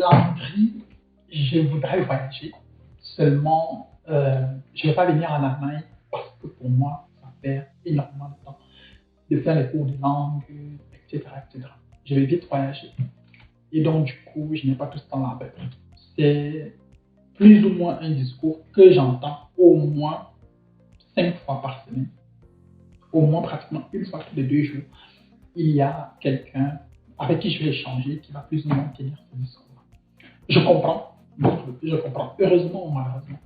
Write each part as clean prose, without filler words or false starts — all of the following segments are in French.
Landry, je voudrais voyager. Seulement, je ne vais pas venir en Allemagne parce que pour moi, ça perd énormément de temps de faire les cours de langue, etc., etc. Je vais vite voyager. Et donc, du coup, je n'ai pas tout ce temps-là avec. C'est plus ou moins un discours que j'entends au moins 5 fois par semaine. Au moins pratiquement une fois tous les 2 jours. Il y a quelqu'un avec qui je vais échanger qui va plus ou moins tenir ce discours-là. Je comprends, je comprends, heureusement ou malheureusement.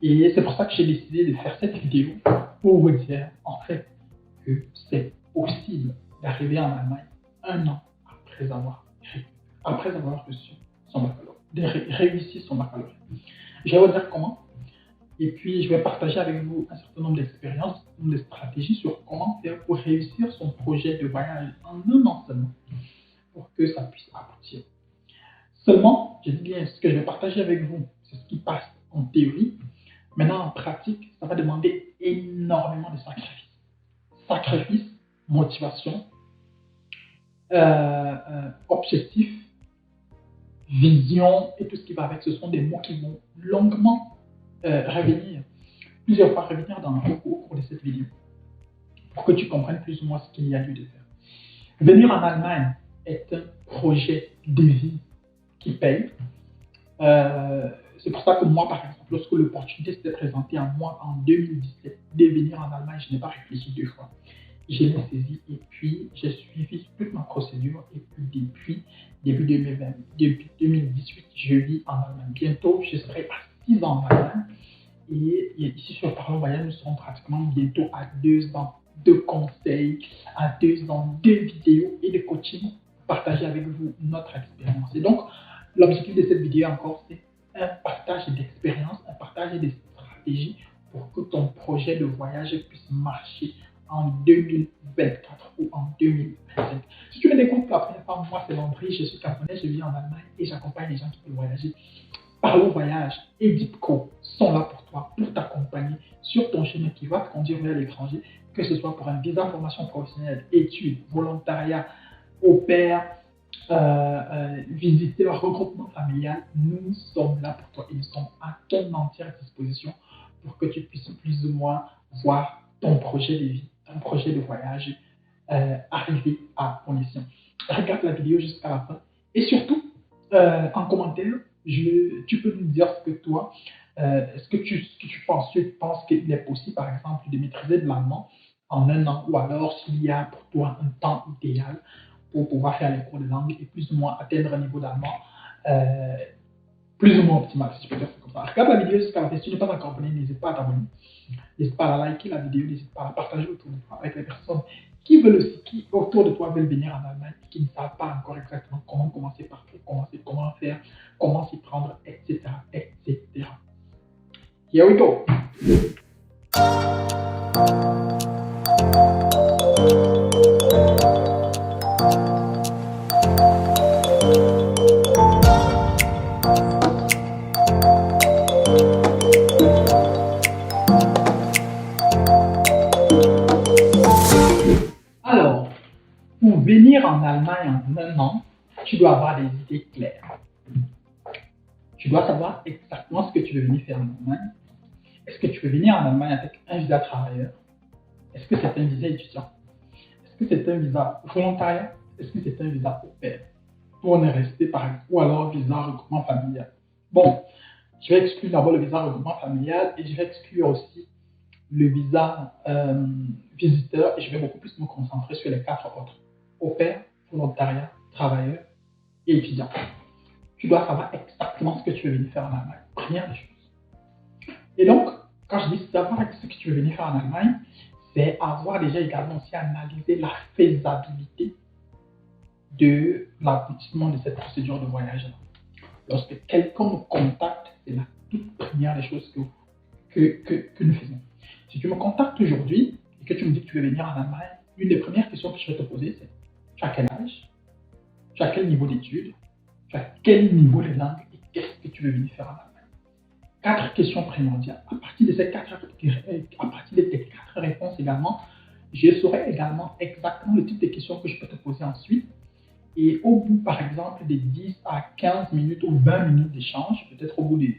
Et c'est pour ça que j'ai décidé de faire cette vidéo pour vous dire en fait que c'est possible d'arriver en Allemagne 1 an après avoir reçu son baccalauréat, de réussir son baccalauréat. Je vais vous dire comment. Et puis, je vais partager avec vous un certain nombre d'expériences, un certain nombre de stratégies sur comment faire pour réussir son projet de voyage en 1 an seulement, pour que ça puisse aboutir. Seulement, je dis bien, ce que je vais partager avec vous, c'est ce qui passe en théorie. Maintenant, en pratique, ça va demander énormément de sacrifices. Sacrifices, motivation, objectif, vision et tout ce qui va avec. Ce sont des mots qui vont longuement revenir, plusieurs fois revenir au cours de cette vidéo, pour que tu comprennes plus ou moins ce qu'il y a lieu de faire. Venir en Allemagne est un projet de vie qui paye. C'est pour ça que moi, par exemple, lorsque l'opportunité s'était présentée à moi en 2017 de venir en Allemagne, je n'ai pas réfléchi 2 fois. Je l'ai saisi et puis j'ai suivi toute ma procédure et puis depuis début 2020, depuis 2018, je vis en Allemagne. Bientôt, je serai à 6 ans en Allemagne et ici sur Parlons Voyage, nous serons pratiquement bientôt à 2 ans de conseils, à 2 ans de vidéos et de coaching pour partager avec vous notre expérience. Et donc, l'objectif de cette vidéo encore, c'est un partage d'expérience, un partage de stratégies pour que ton projet de voyage puisse marcher en 2024 ou en 2025. Si tu me découvres pour la première fois, moi c'est Landry, je suis camerounais, je vis en Allemagne et j'accompagne les gens qui veulent voyager. Parlons Voyage et Dipco sont là pour toi, pour t'accompagner sur ton chemin qui va te conduire vers l'étranger, que ce soit pour un visa formation professionnelle, études, volontariat, au pair, visiteur, regroupement familial, nous sommes là pour toi et nous sommes à ton entière disposition pour que tu puisses plus ou moins voir ton projet de vie, ton projet de voyage arriver à finition. Regarde la vidéo jusqu'à la fin et surtout, en commentaire, tu peux nous dire ce que toi, ce que tu penses qu'il est possible, par exemple, de maîtriser de l'allemand en 1 an, ou alors s'il y a pour toi un temps idéal pour pouvoir faire les cours de langue et plus ou moins atteindre un niveau d'allemand plus ou moins optimal, si je peux dire ça comme ça. Regarde la vidéo jusqu'à la fin. Si tu n'es pas encore abonné, n'hésite pas à t'abonner. N'hésite pas à liker la vidéo, n'hésite pas à la partager autour de toi avec les personnes qui veulent aussi, qui autour de toi veulent venir en Allemagne et qui ne savent pas encore exactement comment commencer par quel commencer, comment faire, comment s'y prendre, etc., etc. Here we go. Alors, pour venir en Allemagne en 1 an, tu dois avoir des idées claires. Tu dois savoir exactement ce que tu veux venir faire en Allemagne. Est-ce que tu veux venir en Allemagne avec un visa travailleur? Est-ce que c'est un visa étudiant? Est-ce que c'est un visa volontariat? Est-ce que c'est un visa au pair? Pour ne rester par exemple, ou alors visa regroupement familial. Bon, je vais exclure d'abord le visa regroupement familial et je vais exclure aussi le visa visiteur et je vais beaucoup plus me concentrer sur les 4 autres. Au pair, volontariat, travailleur et étudiant. Tu dois savoir exactement ce que tu veux venir faire en Allemagne. Première des choses. Et donc, quand je dis savoir ce que tu veux venir faire en Allemagne, c'est avoir déjà également aussi analysé la faisabilité de l'aboutissement de cette procédure de voyage. Lorsque quelqu'un nous contacte, c'est la toute première des choses que nous faisons. Si tu me contactes aujourd'hui et que tu me dis que tu veux venir en Allemagne, une des premières questions que je vais te poser, c'est tu as quel âge? Tu as quel niveau d'études? Tu as quel niveau de langue? Et qu'est-ce que tu veux venir faire en Allemagne? 4 questions primordiales. À partir de tes 4 réponses également, je saurai également exactement le type de questions que je peux te poser ensuite Et au bout, par exemple, des 10 à 15 minutes ou 20 minutes d'échange, peut-être au bout des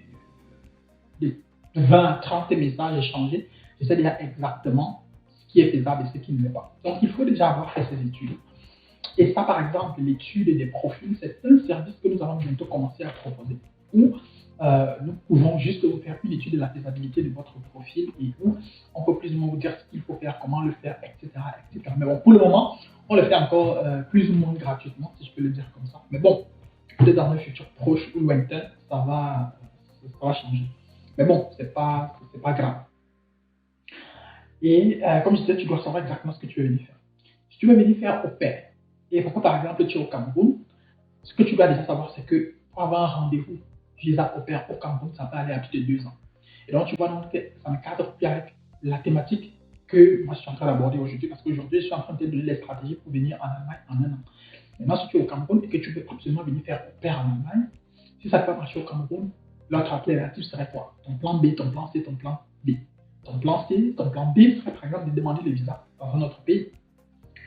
20, 30 messages échangés, je sais déjà exactement ce qui est faisable et ce qui ne l'est pas. Donc, il faut déjà avoir fait ces études. Et ça, par exemple, l'étude des profils, c'est un service que nous allons bientôt commencer à proposer, où nous pouvons juste vous faire une étude de la faisabilité de votre profil et où on peut plus ou moins vous dire ce qu'il faut faire, comment le faire, etc., etc. Mais bon, pour le moment, on le fait encore plus ou moins gratuitement, si je peux le dire comme ça. Mais bon, peut-être dans un futur proche ou lointain, ça va changer. Mais bon, c'est pas grave. Et comme je disais, tu dois savoir exactement ce que tu veux venir faire. Si tu veux venir faire au pair, et pourquoi par exemple tu es au Cameroun, ce que tu dois déjà savoir, c'est que pour avoir un rendez-vous visa au pair au Cameroun, ça peut aller à plus de 2 ans. Et donc tu vois, donc, ça ne cadre plus avec la thématique que moi je suis en train d'aborder aujourd'hui, parce qu'aujourd'hui je suis en train de te donner les stratégies pour venir en Allemagne en un an. Maintenant, si tu es au Cameroun et que tu veux absolument venir faire au pair en Allemagne, si ça ne peut pas marcher au Cameroun, l'autre alternative serait quoi? Ton plan B, ton plan C, ton plan D. Ton plan C, ton plan B serait par exemple de demander le visa dans un autre pays.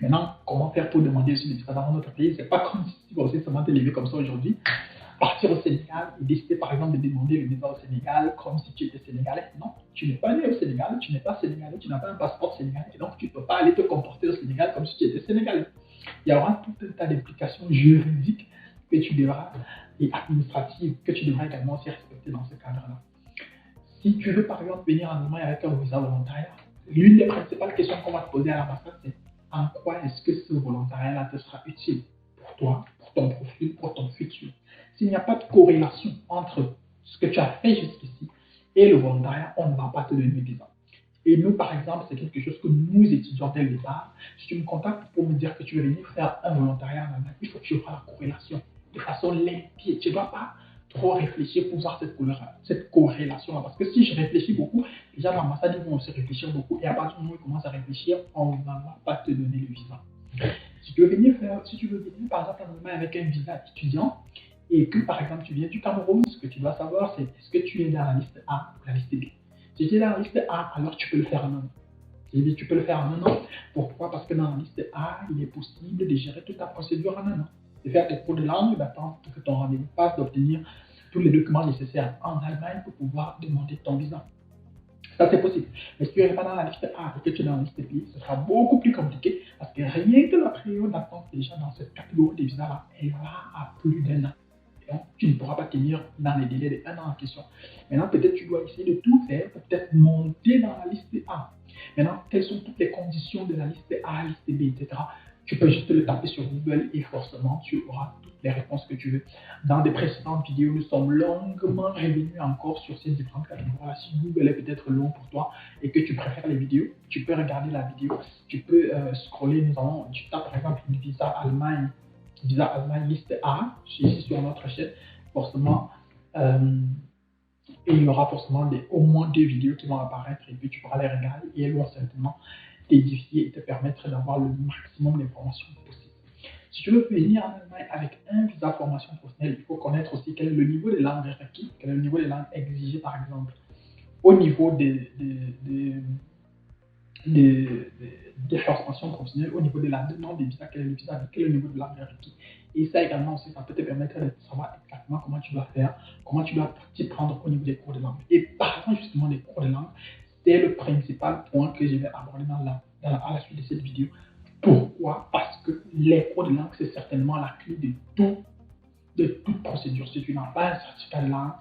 Maintenant, comment faire pour demander aussi le visa dans un autre pays? C'est pas comme si tu vas aussi seulement te lever comme ça aujourd'hui, partir au Sénégal et décider par exemple de demander le visa au Sénégal comme si tu étais sénégalais. Non, tu n'es pas né au Sénégal, tu n'es pas sénégalais, tu n'as pas un passeport sénégalais et donc tu ne peux pas aller te comporter au Sénégal comme si tu étais sénégalais. Il y aura tout un tas d'implications juridiques que tu devras et administratives que tu devras également aussi respecter dans ce cadre-là. Si tu veux par exemple venir en Allemagne avec un visa volontariat, l'une des principales questions qu'on va te poser à l'ambassade, c'est en quoi est-ce que ce volontariat-là te sera utile pour toi, pour ton profil, pour ton futur. S'il n'y a pas de corrélation entre ce que tu as fait jusqu'ici et le volontariat, on ne va pas te donner le visa. Et nous, par exemple, c'est quelque chose que nous étudions dès le départ. Si tu me contactes pour me dire que tu veux venir faire un volontariat en Allemagne, il faut que tu fasses la corrélation de façon limpide. Tu ne dois pas trop réfléchir pour voir cette corrélation-là. Parce que si je réfléchis beaucoup, déjà l'ambassade, ils vont aussi réfléchir beaucoup. Et à partir du moment où ils commencent à réfléchir, on ne va pas te donner le visa. Si tu veux venir, par exemple, en Allemagne avec un visa étudiant, et que par exemple tu viens du Cameroun, ce que tu dois savoir, c'est est-ce que tu es dans la liste A ou la liste B. Si tu es dans la liste A, alors tu peux le faire en un an. Tu peux le faire en un an. Pourquoi? Parce que dans la liste A, il est possible de gérer toute ta procédure en un an. De faire tes cours de langue, d'attendre que ton rendez-vous passe, d'obtenir tous les documents nécessaires en Allemagne pour pouvoir demander ton visa. Ça, c'est possible. Mais si tu n'es pas dans la liste A et que tu es dans la liste B, ce sera beaucoup plus compliqué parce que rien que la période d'attente déjà dans cette catégorie de visa-là, elle va à plus d'un an. Donc, tu ne pourras pas tenir dans les délais de 1 an en question. Maintenant, peut-être tu dois essayer de tout faire pour peut-être monter dans la liste A. Maintenant, quelles sont toutes les conditions de la liste A, liste B, etc. Tu peux juste le taper sur Google et forcément, tu auras toutes les réponses que tu veux. Dans des précédentes vidéos, nous sommes longuement revenus encore sur ces différentes catégories. Si Google est peut-être long pour toi et que tu préfères les vidéos, tu peux regarder la vidéo. Tu peux scroller. Tu tapes par exemple une visa Allemagne liste A, ici sur notre chaîne, forcément, et il y aura forcément au moins 2 vidéos qui vont apparaître et puis tu pourras les regarder et elles vont certainement t'édifier et te permettre d'avoir le maximum d'informations possibles. Si tu veux venir en Allemagne avec un visa formation professionnelle, il faut connaître aussi quel est le niveau de langue requis, quel est le niveau de langue exigé par exemple, au niveau des formations professionnelles, au niveau de la demande des visas, quel est le visa, quel est le niveau de langue requis. Et ça également aussi, ça peut te permettre de savoir exactement comment tu dois faire, comment tu dois t'y prendre au niveau des cours de langue. Et parlant justement des cours de langue, c'est le principal point que je vais aborder à la suite de cette vidéo. Pourquoi? Parce que les cours de langue, c'est certainement la clé de toute procédure. Si tu n'as pas un certificat de langue,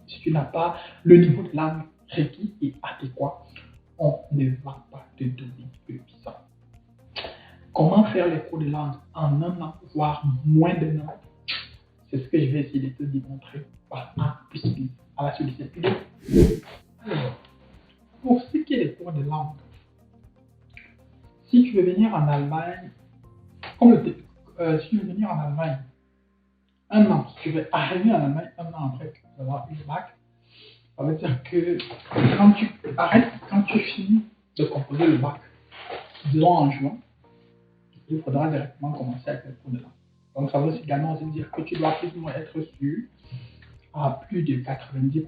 si tu n'as pas le niveau de langue requis et adéquat, on ne va pas te donner le visa. Comment faire les cours de langue en un an, voire moins d'un an? C'est ce que je vais essayer de te démontrer par A plus B à la suite de cette vidéo. Alors, pour ce qui est des cours de langue, si tu veux venir en Allemagne, si tu veux venir en Allemagne un an, si tu veux arriver en Allemagne un an après avoir eu le bac, ça veut dire que quand tu finis de composer le bac, disons en juin, il faudra directement commencer avec les cours de langue. Donc ça veut également aussi dire que tu dois plus ou moins être sûr à plus de 90%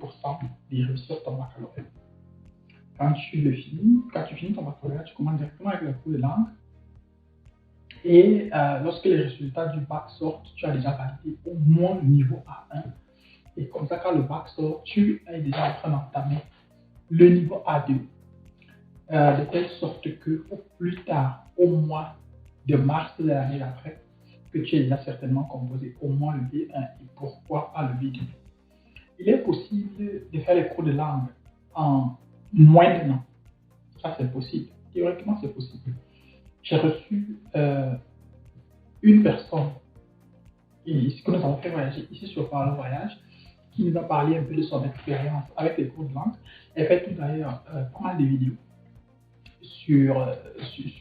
de réussir ton baccalauréat. Quand tu finis ton baccalauréat, tu commences directement avec les cours de langue. Et lorsque les résultats du bac sortent, tu as déjà validé au moins le niveau A1. Et comme ça, quand le bac sort, tu es déjà en train d'entamer le niveau A2. De telle sorte que au plus tard, au mois de mars de l'année d'après, que tu aies déjà certainement composé au moins le B1 et pourquoi pas le B2. Il est possible de faire les cours de langue en moins d'un an. Ça, c'est possible. Théoriquement, c'est possible. J'ai reçu une personne, et ce que nous avons fait voyager ici sur Parle Voyage, qui nous a parlé un peu de son expérience avec les cours de langue. Elle fait tout d'ailleurs pas mal de vidéos sur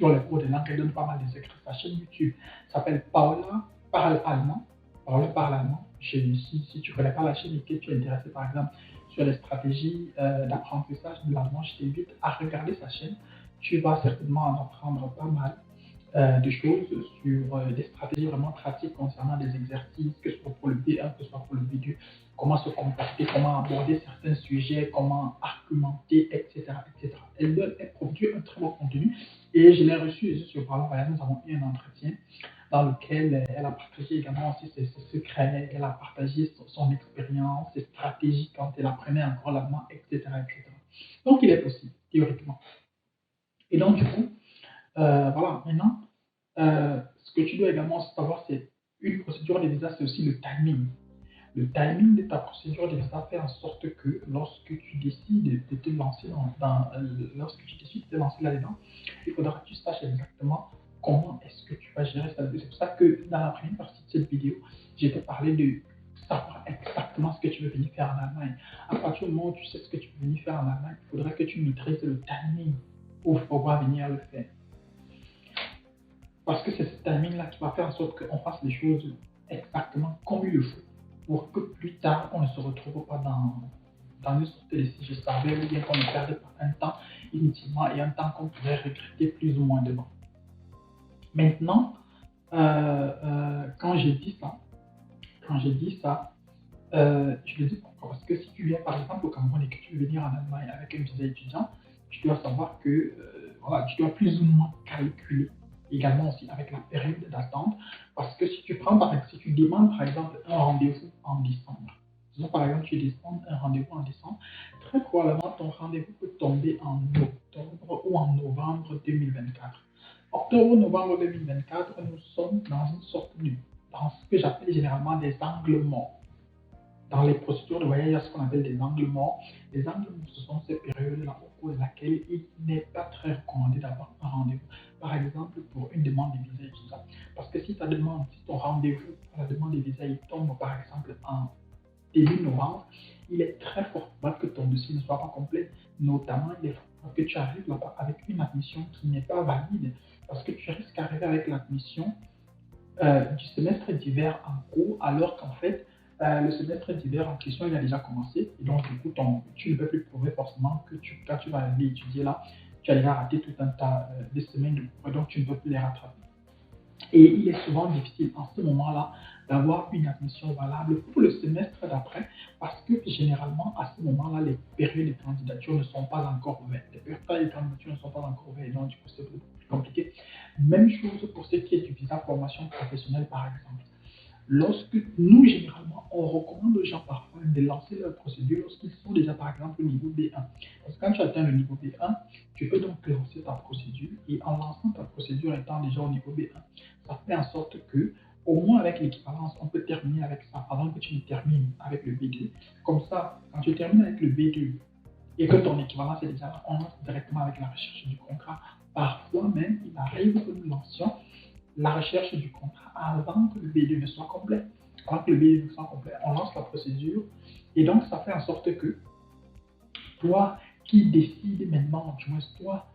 les cours de langue. Elle donne pas mal d'extraits. Sa chaîne YouTube s'appelle Paola Parle Allemand. Paola Parle Allemand. Si tu ne connais pas la chaîne et que tu es intéressé par exemple sur les stratégies d'apprentissage de l'allemand, je t'invite à regarder sa chaîne. Tu vas certainement en apprendre pas mal de choses sur des stratégies vraiment pratiques concernant des exercices, que ce soit pour le B1, que ce soit pour le B2, comment se comporter, comment aborder certains sujets, comment argumenter, etc. etc. Elle produit un très bon contenu et je l'ai reçu sur Parlons Voyage. Nous avons eu un entretien dans lequel elle a partagé également aussi ses secrets, elle a partagé son expérience, ses stratégies quand elle apprenait encore l'allemand, etc., etc. Donc il est possible, théoriquement. Et donc du coup, voilà, maintenant, ce que tu dois également savoir, c'est une procédure de visa, c'est aussi le timing. Le timing de ta procédure de visa fait en sorte que lorsque tu décides de te lancer lorsque tu décides de te lancer là-dedans, il faudra que tu saches exactement comment est-ce que tu vas gérer ça. C'est pour ça que dans la première partie de cette vidéo, j'ai te parlé de savoir exactement ce que tu veux venir faire en Allemagne. À partir du moment où tu sais ce que tu veux venir faire en Allemagne, il faudra que tu maîtrises le timing pour pouvoir venir le faire. Parce que c'est ce timing-là qui va faire en sorte qu'on fasse les choses exactement comme il le faut. Pour que plus tard, on ne se retrouve pas dans une sorte de si je savais ou bien qu'on ne perdait pas un temps inutilement et un temps qu'on pourrait regretter plus ou moins devant. Maintenant, quand j'ai dit ça, je le dis pourquoi. Parce que si tu viens par exemple au Cameroun et que tu veux venir en Allemagne avec un visa étudiant, tu dois savoir que voilà, tu dois plus ou moins calculer également aussi avec la période d'attente. Parce que si tu prends par exemple, si tu demandes par exemple un rendez-vous en décembre, disons par exemple tu demandes un rendez-vous en décembre, très probablement ton rendez-vous peut tomber en octobre ou en novembre 2024. Octobre-novembre 2024, nous sommes dans une sorte de, dans ce que j'appelle généralement des angles morts. Dans les procédures de voyage, il y a ce qu'on appelle des angles morts. Les angles morts, ce sont ces périodes-là au cours de laquelle il n'est pas très recommandé d'avoir un rendez-vous. Par exemple, pour une demande de visa et tout ça. Parce que si ta demande, si ton rendez-vous pour la demande de visa, il tombe par exemple en début novembre, il est très fort probable que ton dossier ne soit pas complet. Notamment, il est fort probable que tu arrives là-bas avec une admission qui n'est pas valide. Parce que tu risques d'arriver avec l'admission du semestre d'hiver en cours, alors qu'en fait, le semestre d'hiver en question, il a déjà commencé. Et donc, du coup, tu ne peux plus prouver forcément que quand tu vas aller étudier là, tu as déjà raté tout un tas de semaines de cours, et donc tu ne peux plus les rattraper. Et il est souvent difficile en ce moment-là d'avoir une admission valable pour le semestre d'après, parce que généralement, à ce moment-là, les périodes de candidature ne sont pas encore ouvertes. Les périodes de candidature ne sont pas encore ouvertes, donc du coup, c'est beaucoup plus compliqué. Même chose pour ce qui est du visa formation professionnelle, par exemple. Lorsque nous, généralement, on recommande aux gens parfois de lancer leur procédure lorsqu'ils sont déjà, par exemple, au niveau B1. Parce que quand tu atteins le niveau B1, tu peux donc lancer ta procédure et en lançant ta procédure étant déjà au niveau B1, ça fait en sorte que, au moins avec l'équivalence, on peut terminer avec ça avant que tu ne termines avec le B2. Comme ça, quand tu termines avec le B2 et que ton équivalence est déjà là, on lance directement avec la recherche du contrat. Parfois même, il arrive que nous lancions la recherche du contrat avant que le B2 ne soit complet. Avant que le B2 ne soit complet, on lance la procédure et donc ça fait en sorte que toi qui décides maintenant, du moins toi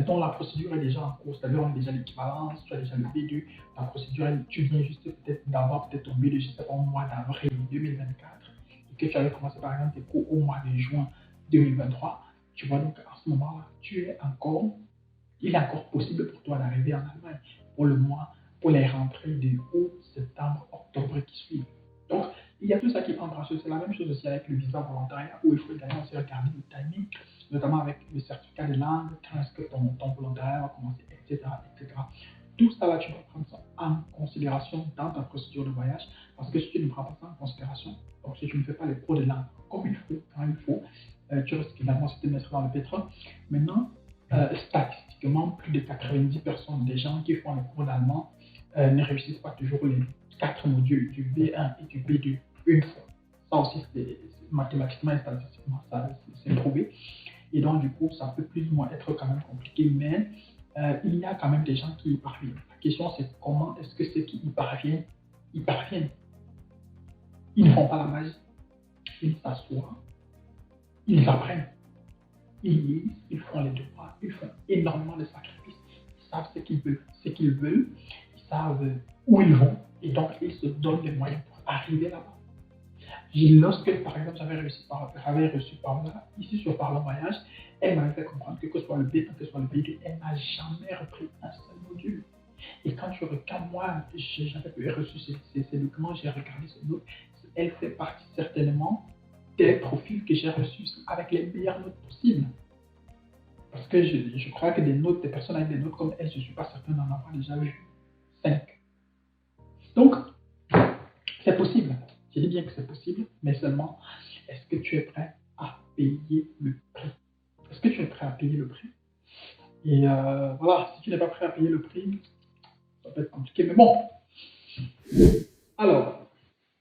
dont la procédure est déjà en cours, c'est-à-dire on a déjà l'équivalence, tu as déjà le B2, ta procédure, tu viens juste peut-être d'avoir peut-être ton B2, je sais pas, au mois d'avril 2024 et que tu avais commencé par exemple tes cours au mois de juin 2023, tu vois donc à ce moment-là, il est encore possible pour toi d'arriver en Allemagne pour le mois, pour les rentrées de août, septembre, octobre qui suivent. Donc, il y a tout ça qui entre en jeu. C'est la même chose aussi avec le visa volontariat où il faut également aussi regarder le timing, notamment avec le certificat de langue, quand est-ce que ton volontariat va commencer, etc., etc. Tout ça là, tu dois prendre considération dans ta procédure de voyage, parce que si tu ne prends pas ça en considération, donc si tu ne fais pas les cours de langue comme il faut, quand il faut, tu risques également de te mettre dans le pétrole. Maintenant, statistiquement, plus de 90% des gens qui font les cours d'allemand ne réussissent pas toujours les 4 modules du B1 et du B2 une fois. Ça aussi, mathématiquement et statistiquement, ça c'est prouvé. Et donc, du coup, ça peut plus ou moins être quand même compliqué, mais il y a quand même des gens qui y parviennent. La question, c'est comment est-ce que ceux qui y parviennent, y parviennent. Ils ne font pas la magie. Ils s'assoient, ils apprennent, ils lisent, ils font les devoirs, ils font énormément de sacrifices. Ils savent ce qu'ils veulent, ils savent où ils vont, et donc ils se donnent les moyens pour arriver là-bas. Lorsque, par exemple, j'avais reçu Paola, ici sur Parlons Voyage, elle m'avait fait comprendre que ce soit le B1, que ce soit le B2, elle n'a jamais repris un seul module. Et quand moi, j'avais reçu ces documents, j'ai regardé ces notes, elle fait partie certainement des profils que j'ai reçus avec les meilleures notes possibles. Parce que je crois que des personnes avec des notes comme elle, je ne suis pas certain d'en avoir déjà eu 5. Donc, c'est possible. Je dis bien que c'est possible, mais seulement, est-ce que tu es prêt à payer le prix? Est-ce que tu es prêt à payer le prix? Et voilà, si tu n'es pas prêt à payer le prix, ça peut être compliqué, mais bon. Alors,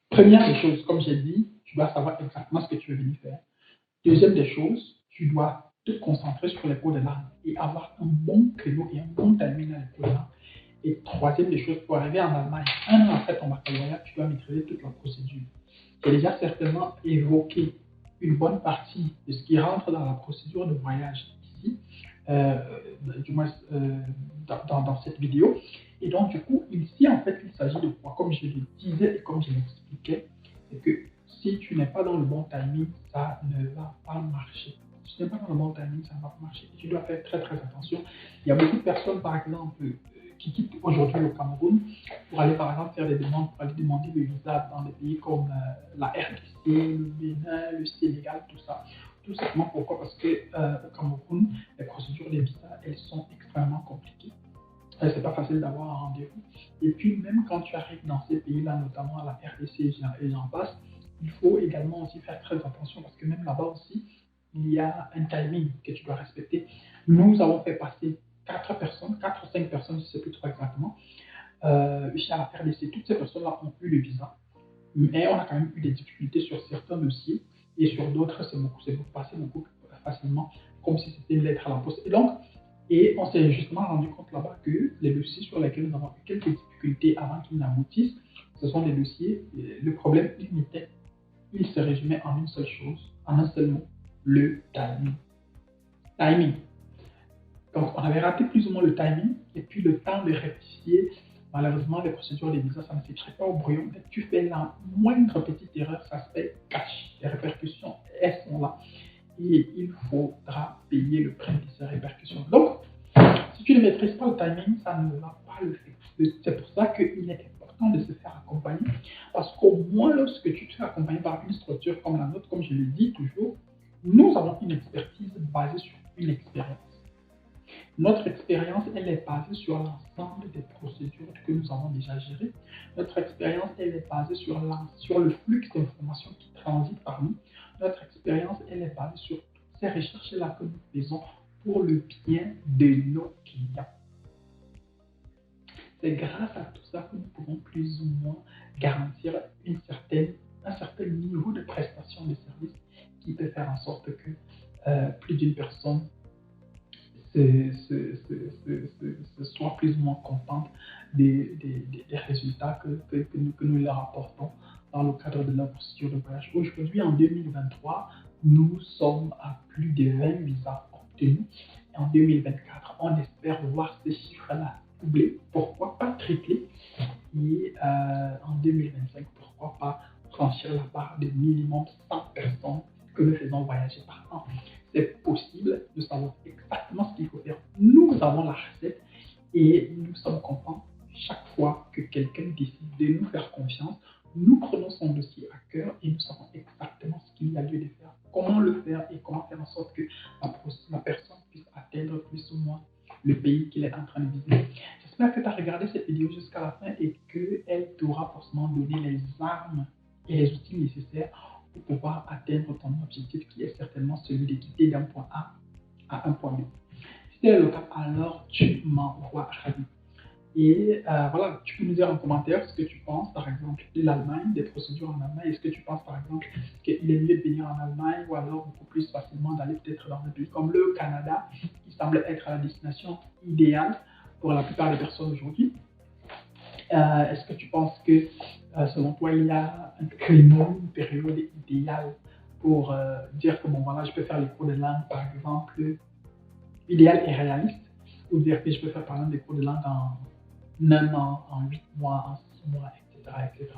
première des choses, comme j'ai dit, tu dois savoir exactement ce que tu veux venir faire. Deuxième des choses, tu dois te concentrer sur les cours de langue et avoir un bon créneau et un bon timing dans les cours de langue. Et troisième des choses, pour arriver en Allemagne, 1 an après ton baccalauréat, tu dois maîtriser toute la procédure. J'ai déjà certainement évoqué une bonne partie de ce qui rentre dans la procédure de voyage ici, du moins dans cette vidéo. Et donc, du coup, ici, en fait, il s'agit de quoi? Comme je le disais et comme je l'expliquais, c'est que si tu n'es pas dans le bon timing, ça ne va pas marcher. Si tu n'es pas dans le bon timing, ça ne va pas marcher. Tu dois faire très, très attention. Il y a beaucoup de personnes, par exemple, qui quittent aujourd'hui le Cameroun pour aller, par exemple, faire des demandes, pour aller demander le visa dans des pays comme la RDC, le Bénin, le Sénégal, tout ça. Tout simplement pourquoi? Parce qu'au Cameroun, les procédures des visas, elles sont extrêmement compliquées. C'est pas facile d'avoir un rendez-vous. Et puis, même quand tu arrives dans ces pays-là, notamment à la RDC et j'en passe, il faut également aussi faire très attention parce que même là-bas aussi, il y a un timing que tu dois respecter. Nous avons fait passer 4 personnes, 4 ou 5 personnes, je ne sais plus trop exactement, ici à la RDC. Toutes ces personnes-là ont eu le visa, mais on a quand même eu des difficultés sur certains dossiers et sur d'autres, c'est passé beaucoup plus facilement, comme si c'était une lettre à la poste. Et on s'est justement rendu compte là-bas que les dossiers sur lesquels nous avons eu quelques difficultés avant qu'ils n'aboutissent, ce sont des dossiers, le problème il se résumait en une seule chose, en un seul mot, le timing. Timing. Donc on avait raté plus ou moins le timing, et puis le temps de rectifier, malheureusement les procédures des visas, ça ne s'écrit pas au brouillon. Dès que tu fais la moindre petite erreur, ça se fait cash. Les répercussions, elles sont là. Et il faudra payer le prix de ces répercussions. Donc, si tu ne maîtrises pas le timing, ça ne va pas le faire. C'est pour ça qu'il est important de se faire accompagner. Parce qu'au moins, lorsque tu te fais accompagner par une structure comme la nôtre, comme je le dis toujours, nous avons une expertise basée sur une expérience. Notre expérience, elle est basée sur l'ensemble des procédures que nous avons déjà gérées. Notre expérience, elle est basée sur le flux d'informations qui transitent par nous. Notre expérience, elle est basée sur ces recherches-là que nous faisons pour le bien de nos clients. C'est grâce à tout ça que nous pouvons plus ou moins garantir un certain niveau de prestation de service qui peut faire en sorte que plus d'une personne soit plus ou moins contente des résultats que nous leur apportons dans le cadre de la procédure de voyage. Aujourd'hui, en 2023, nous sommes à plus de 20 visas obtenus. Et en 2024, on espère voir ces chiffres-là doubler, pourquoi pas tripler. Et en 2025, pourquoi pas franchir la barre de minimum 100 personnes que nous faisons voyager par an. C'est possible, nous savons exactement ce qu'il faut faire. Nous avons la recette et nous sommes contents chaque fois que quelqu'un décide de nous faire confiance. Nous prenons son dossier à cœur et nous savons exactement ce qu'il y a lieu de faire, comment le faire et comment faire en sorte que la personne puisse atteindre plus ou moins le pays qu'il est en train de viser. J'espère que tu as regardé cette vidéo jusqu'à la fin et qu'elle t'aura forcément donné les armes et les outils nécessaires pour pouvoir atteindre ton objectif qui est certainement celui de quitter d'un point A à un point B. Si c'est le cas, alors tu m'envoies ravi. Et voilà, tu peux nous dire en commentaire ce que tu penses, par exemple, de l'Allemagne, des procédures en Allemagne. Est-ce que tu penses, par exemple, qu'il est mieux de venir en Allemagne ou alors beaucoup plus facilement d'aller peut-être dans un pays comme le Canada, qui semble être la destination idéale pour la plupart des personnes aujourd'hui? Est-ce que tu penses que, selon toi, il y a un créneau, une période idéale pour dire que, bon, voilà, je peux faire les cours de langue, par exemple, idéal et réaliste, ou dire que je peux faire, par exemple, des cours de langue en 1 an, en 8 mois, en 6 mois, etc. etc.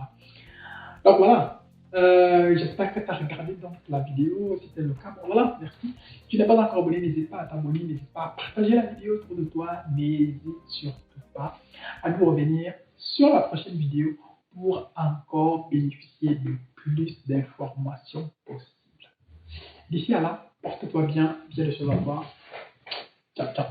Donc voilà, j'espère que tu as regardé donc la vidéo. Si c'est le cas, bon voilà, merci. Si tu n'es pas encore abonné, n'hésite pas à t'abonner, n'hésite pas à partager la vidéo autour de toi, n'hésite surtout pas à nous revenir sur la prochaine vidéo pour encore bénéficier de plus d'informations possibles. D'ici à là, porte-toi bien, bien les choses à voir. Ciao, ciao.